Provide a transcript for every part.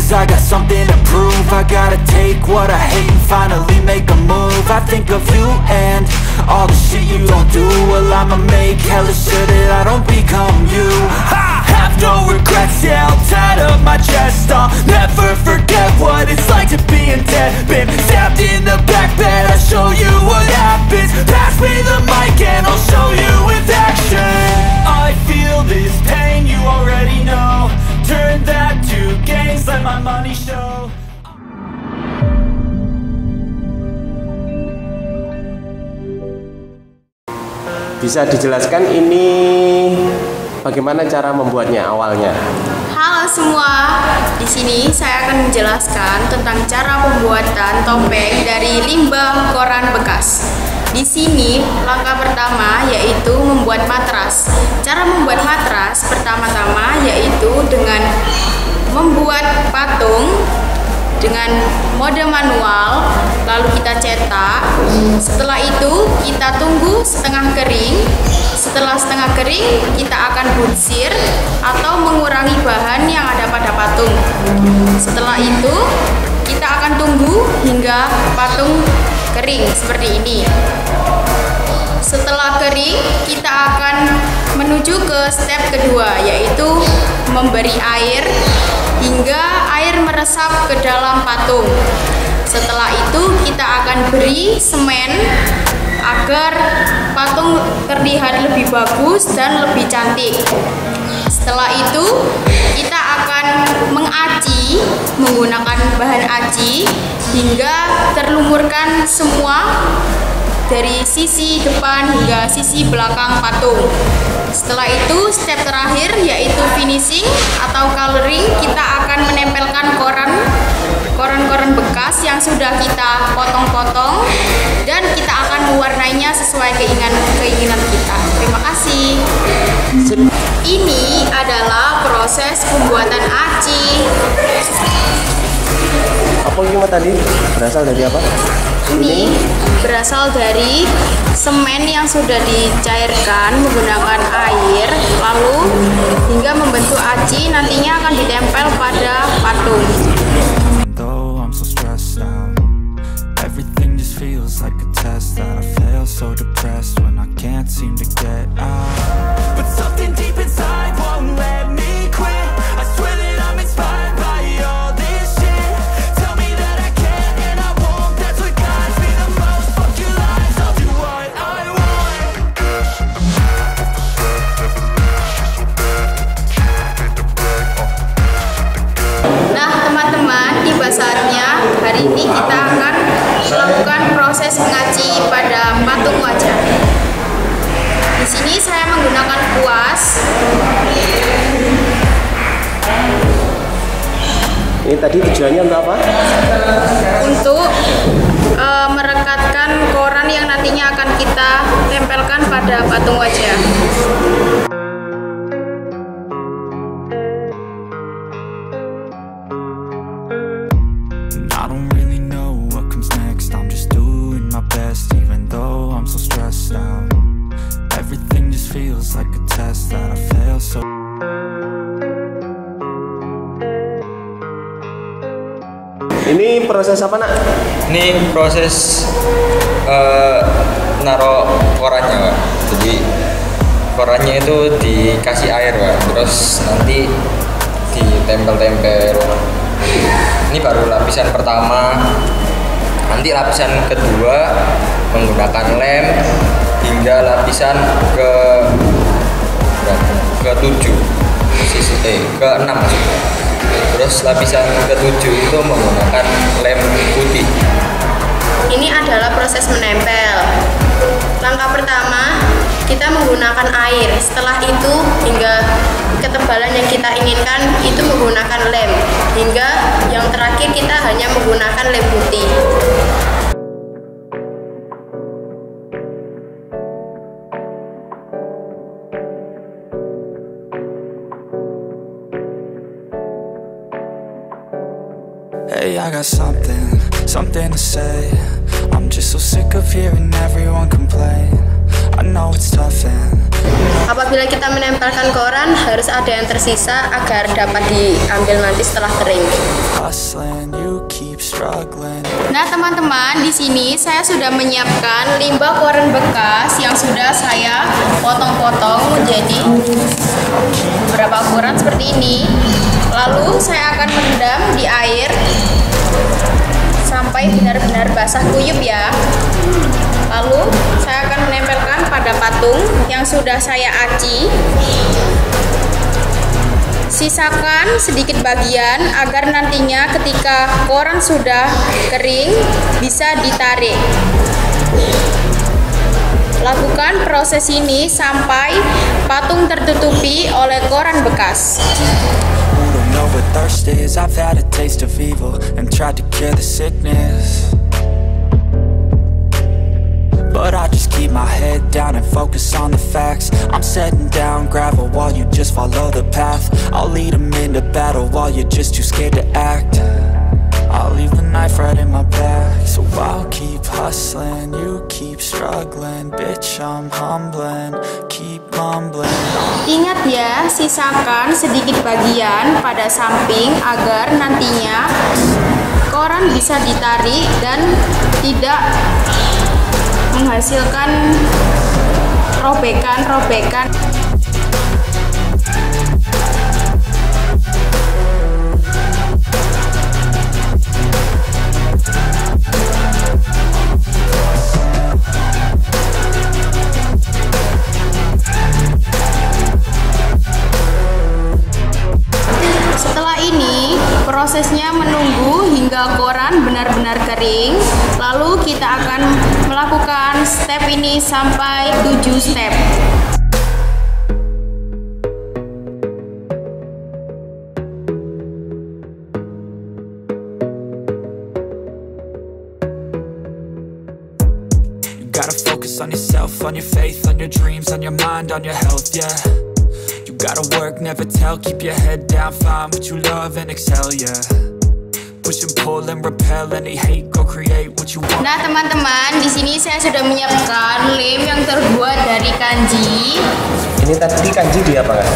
cause I got something to prove. I gotta take what I hate and finally make a move. I think of you and all the shit you don't do. Well, I'ma make hella sure that I don't become you. I have no regrets, yeah, I'll tie up my chest. I'll never forget what it's like to be in debt. Been stabbed in the back bed, I'll show you what happens. Pass me the mic and I'll show you with action. I feel this pain, you already know. Turn that to gains, let my money show. Bisa dijelaskan ini bagaimana cara membuatnya awalnya? Halo semua, di sini saya akan menjelaskan tentang cara pembuatan topeng dari limbah koran bekas. Di sini langkah pertama yaitu membuat matras. Cara membuat matras pertama-tama yaitu dengan membuat patung dengan mode manual, lalu kita cetak. Setelah itu kita tunggu setengah kering. Setelah setengah kering kita akan bunsir atau mengurangi bahan yang ada pada patung. Setelah itu kita akan tunggu hingga patung kering seperti ini. Setelah kering kita akan menuju ke step kedua, yaitu memberi air hingga air meresap ke dalam patung. Setelah itu kita akan beri semen agar patung terlihat lebih bagus dan lebih cantik. Setelah itu kita akan mengaci menggunakan bahan aci hingga terlumurkan semua dari sisi depan hingga sisi belakang patung. Setelah itu step terakhir yaitu finishing atau coloring. Kita akan menempelkan koran-koran bekas yang sudah kita potong-potong dan kita akan mewarnainya sesuai keinginan kita. Terima kasih. Ini adalah proses pembuatan aci. Apa gimana tadi? Berasal dari apa? Ini berasal dari semen yang sudah dicairkan menggunakan air, lalu hingga membentuk aci, nantinya akan ditempel pada patung. Though I'm so stressed out, everything just feels like a test that I fail, so depressed when I can't seem to get out. But something deep inside won't let me quit. I swear that I'm inspired by all this shit. Tell me that I can and I won't. That's what guides me the most. Fuck your lies, I'll do what I want. Nah teman-teman, tiba saatnya hari ini kita akan melakukan proses mengaci pada patung wajah. Di sini saya menggunakan kuas. Ini tadi tujuannya untuk apa? Untuk merekatkan koran yang nantinya akan kita tempelkan pada patung wajah. I don't really know what comes next. I'm just doing my best, even though I'm so stressed out. Everything just feels like a test that I fail so. Ini proses apa, Nak? Ini proses naruh korannya, Pak. Jadi korannya itu dikasih air, Pak. Terus nanti ditempel-tempel. Ini baru lapisan pertama. Nanti lapisan kedua menggunakan lem hingga lapisan ke 7 ke 6 maksudnya. Terus lapisan ke-7 itu menggunakan lem putih. Ini adalah proses menempel. Langkah pertama, kita menggunakan air. Setelah itu hingga ketebalan yang kita inginkan itu menggunakan lem. Hingga yang terakhir kita hanya menggunakan lem putih. Hey, I got something to say. I'm just so sick of hearing everyone complain. I know it's tough and Apabila kita menempelkan koran, harus ada yang tersisa agar dapat diambil nanti setelah kering. Hustling, you keep struggling. Nah teman-teman, di sini saya sudah menyiapkan limbah koran bekas yang sudah saya potong-potong menjadi beberapa ukuran seperti ini. Lalu saya akan merendam di air sampai benar-benar basah kuyup ya. Lalu saya akan menempelkan pada patung yang sudah saya aci. Sisakan sedikit bagian agar nantinya ketika koran sudah kering bisa ditarik. Lakukan proses ini sampai patung tertutupi oleh koran bekas. Know what thirst is. I've had a taste of evil and tried to cure the sickness, but I just keep my head down and focus on the facts. I'm setting down gravel while you just follow the path. I'll lead them into battle while you're just too scared to act. I'll leave the knife right in my back. So I'll keep hustling, you keep struggling. Bitch, I'm humbling, keep mumbling. Ingat ya, sisakan sedikit bagian pada samping agar nantinya koran bisa ditarik dan tidak menghasilkan robekan-robekan. Setelah ini, prosesnya menunggu hingga koran benar-benar kering. Lalu kita akan melakukan step ini sampai 7 step. You gotta focus on yourself, on your faith, on your dreams, on your mind, on your health, yeah. You gotta work, never tell, keep your head down, find what you love and excel, yeah. Push and pull and repel any hate, go create what you want. Nah teman-teman, di sini saya sudah menyiapkan lem yang terbuat dari kanji. Ini tadi kanji di apa kan?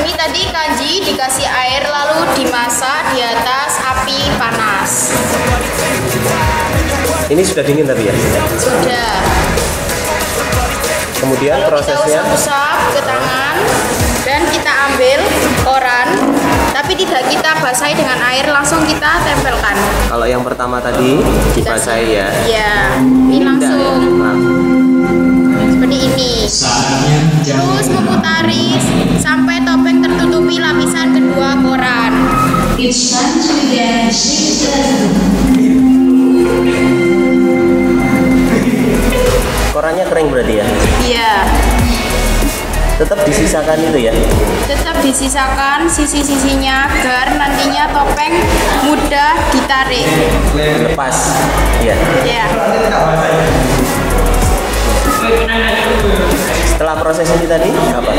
Ini tadi kanji dikasih air lalu dimasak di atas api panas. Ini sudah dingin tadi ya? Sudah. Kemudian Lalu prosesnya? kita usap ke tangan dan kita ambil koran, tapi tidak kita basahi dengan air, langsung kita tempelkan. Kalau yang pertama tadi dibasahi ya? Ya, ini langsung seperti ini. Terus memutari sampai topeng tertutupi lapisan kedua koran. Korannya kering berarti ya? Iya. Tetap disisakan itu ya? Tetap disisakan sisi-sisinya agar nantinya topeng mudah ditarik. Lepas ya? Ya. Setelah proses ini tadi apa?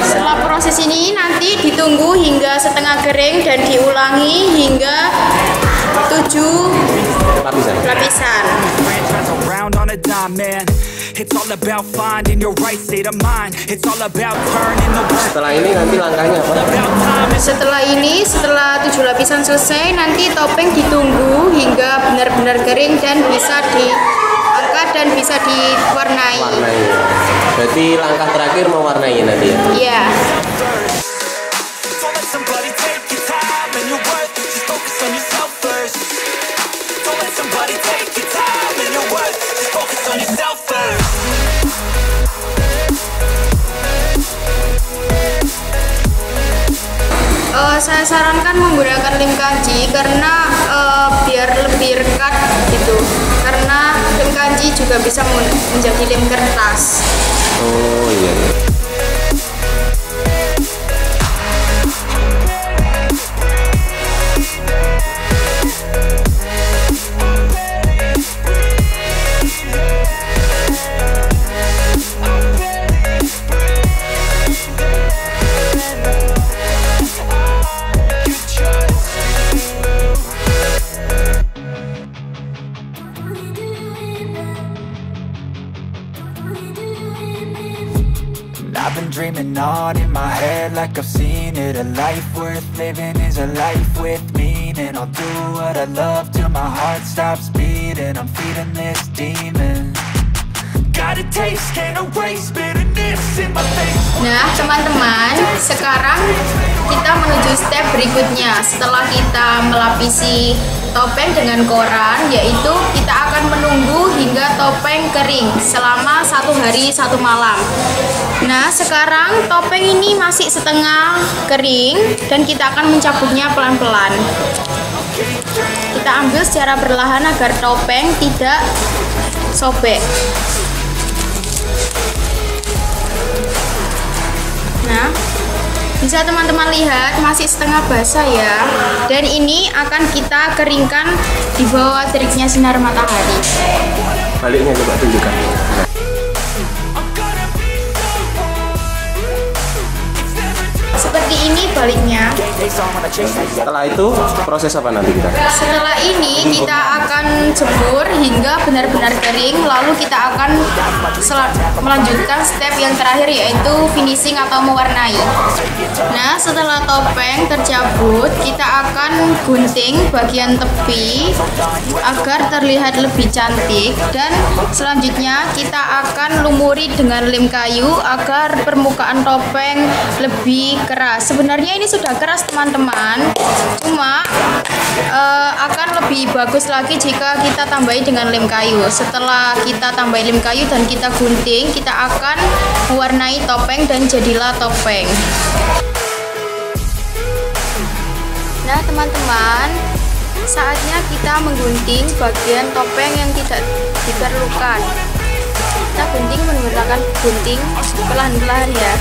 Setelah proses ini nanti ditunggu hingga setengah kering dan diulangi hingga 7 lapisan. Setelah ini nanti langkahnya apa? Setelah ini, setelah 7 lapisan selesai, nanti topeng ditunggu hingga benar-benar kering dan bisa diangkat dan bisa diwarnai. Warnai. Berarti langkah terakhir mewarnai nanti ya? Iya. Saya sarankan menggunakan lem kanji karena biar lebih rekat gitu. Karena lem kanji juga bisa menjadi lem kertas. Oh iya. dreaming on in my head like I've seen it. A life worth living is a life with meaning. I'll do what I love till my heart stops beating. I'm feeding this demon. Got a taste, can't erase bitterness in my face. Nah teman-teman, sekarang kita menuju step berikutnya. Setelah kita melapisi topeng dengan koran, yaitu kita akan menunggu hingga topeng kering selama 1 hari 1 malam. Nah sekarang topeng ini masih setengah kering dan kita akan mencabutnya pelan-pelan. Kita ambil secara perlahan agar topeng tidak sobek. Nah, bisa teman-teman lihat masih setengah basah ya. Dan ini akan kita keringkan di bawah teriknya sinar matahari. Baliknya coba tunjukkan. Seperti ini baliknya. Setelah itu proses apa nanti kita? Setelah ini kita akan jemur hingga benar-benar kering. Lalu kita akan melanjutkan step yang terakhir, yaitu finishing atau mewarnai. Nah setelah topeng tercabut, kita akan gunting bagian tepi agar terlihat lebih cantik. Dan selanjutnya kita akan lumuri dengan lem kayu agar permukaan topeng lebih keras. Sebenarnya ini sudah keras teman-teman, cuma akan lebih bagus lagi jika kita tambahi dengan lem kayu. Setelah kita tambahi lem kayu dan kita gunting, kita akan mewarnai topeng dan jadilah topeng. Nah teman-teman, saatnya kita menggunting bagian topeng yang tidak diperlukan. Kita gunting menggunakan gunting pelan-pelan ya.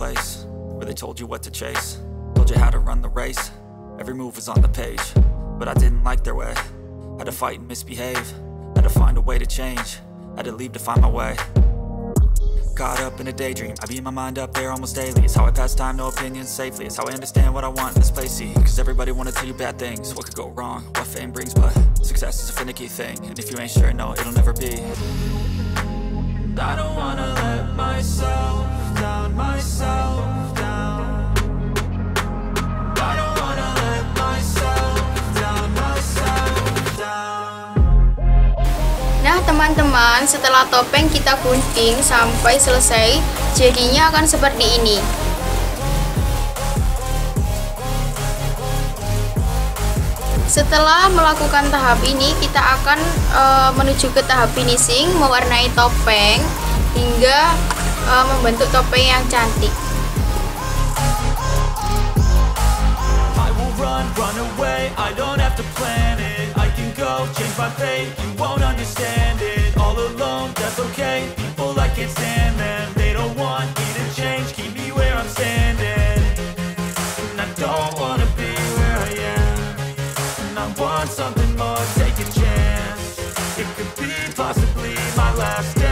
Place where they told you what to chase, told you how to run the race. Every move was on the page, but I didn't like their way. Had to fight and misbehave, had to find a way to change, had to leave to find my way. Caught up in a daydream, I beat my mind up there almost daily. It's how I pass time, no opinions safely. It's how I understand what I want in this place, see. Cause everybody wanna tell you bad things, what could go wrong, what fame brings. But success is a finicky thing, and if you ain't sure, no, it'll never be. I don't wanna let myself down, myself down. I don't wanna let myself down, myself down. Nah teman-teman, setelah topeng kita gunting sampai selesai, jadinya akan seperti ini. Setelah melakukan tahap ini, kita akan menuju ke tahap finishing, mewarnai topeng hingga membentuk topeng yang cantik. I will run away, I don't have to plan it. I can go change my fate, you won't understand it. All alone, that's okay. People, I can't stand them. They don't want me to change, keep me where I'm standing. And I don't wanna be where I am. And I want something more, take a chance. It could be possibly my last day.